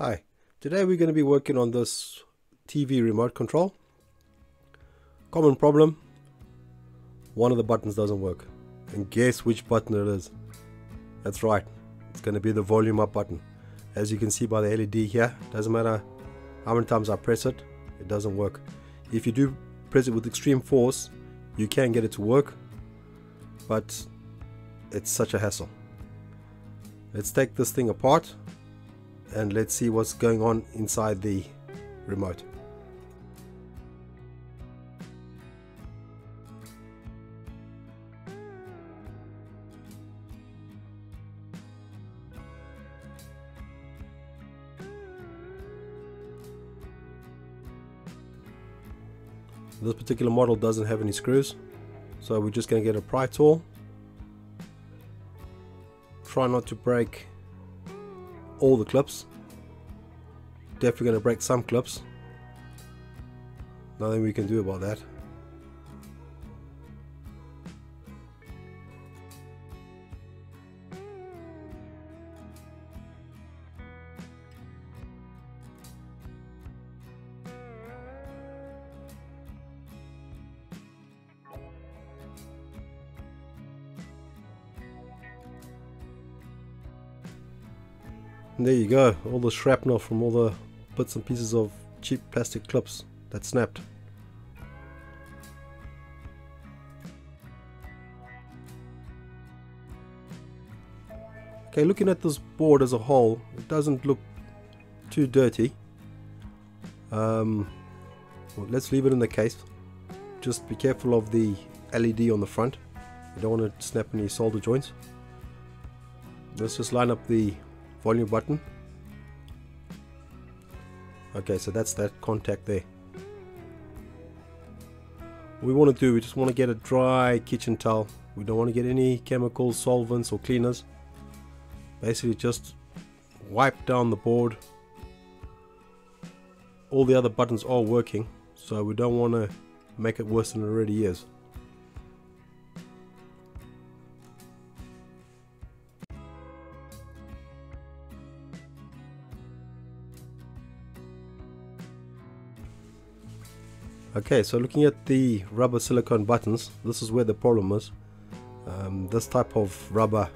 Hi, today we're going to be working on this TV remote control. Common problem, one of the buttons doesn't work. And guess which button it is? That's right, it's going to be the volume up button. As you can see by the LED here, doesn't matter how many times I press it, it doesn't work. If you do press it with extreme force, you can get it to work, but it's such a hassle. Let's take this thing apart and let's see what's going on inside the remote. This particular model doesn't have any screws, so we're just going to get a pry tool. Try not to break all the clips. Definitely going to break some clips. Nothing we can do about that. And there you go, all the shrapnel from all the bits and pieces of cheap plastic clips that snapped. Okay, looking at this board as a whole, it doesn't look too dirty. Well, let's leave it in the case. Just be careful of the LED on the front. You don't want to snap any solder joints. Let's just line up the volume button. Okay, so that's that contact there. What we want to do, we just want to get a dry kitchen towel. We don't want to get any chemicals, solvents or cleaners. Basically just wipe down the board. All the other buttons are working, so we don't want to make it worse than it already is. Okay, so looking at the rubber silicone buttons, this is where the problem is. This type of rubber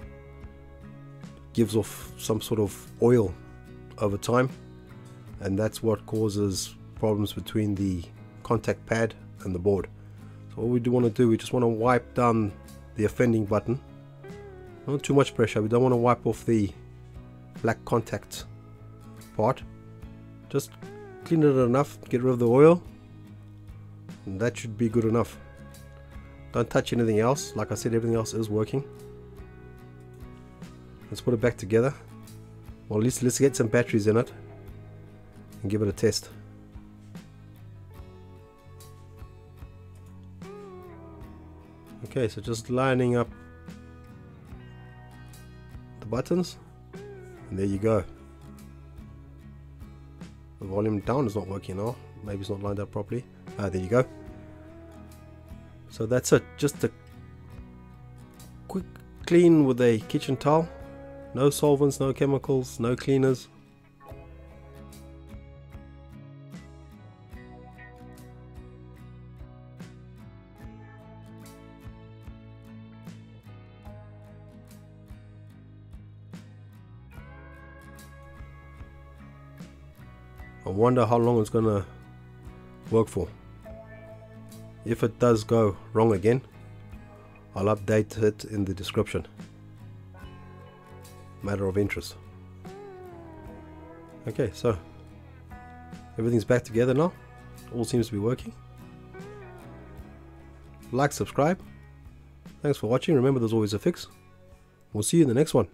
gives off some sort of oil over time, and that's what causes problems between the contact pad and the board. So what we do want to do, we just want to wipe down the offending button. Not too much pressure, we don't want to wipe off the black contact part. Just clean it enough, get rid of the oil. And that should be good enough. Don't touch anything else. Like I said, everything else is working. Let's put it back together. Well, at least let's get some batteries in it and give it a test. Okay, so just lining up the buttons, and there you go. The volume down is not working now. Maybe it's not lined up properly. There you go. So that's it. Just a quick clean with a kitchen towel. No solvents, no chemicals, no cleaners. I wonder how long it's gonna work for. If it does go wrong again, I'll update it in the description. Matter of interest. Okay, so everything's back together now. All seems to be working. Like, subscribe. Thanks for watching. Remember, there's always a fix. We'll see you in the next one.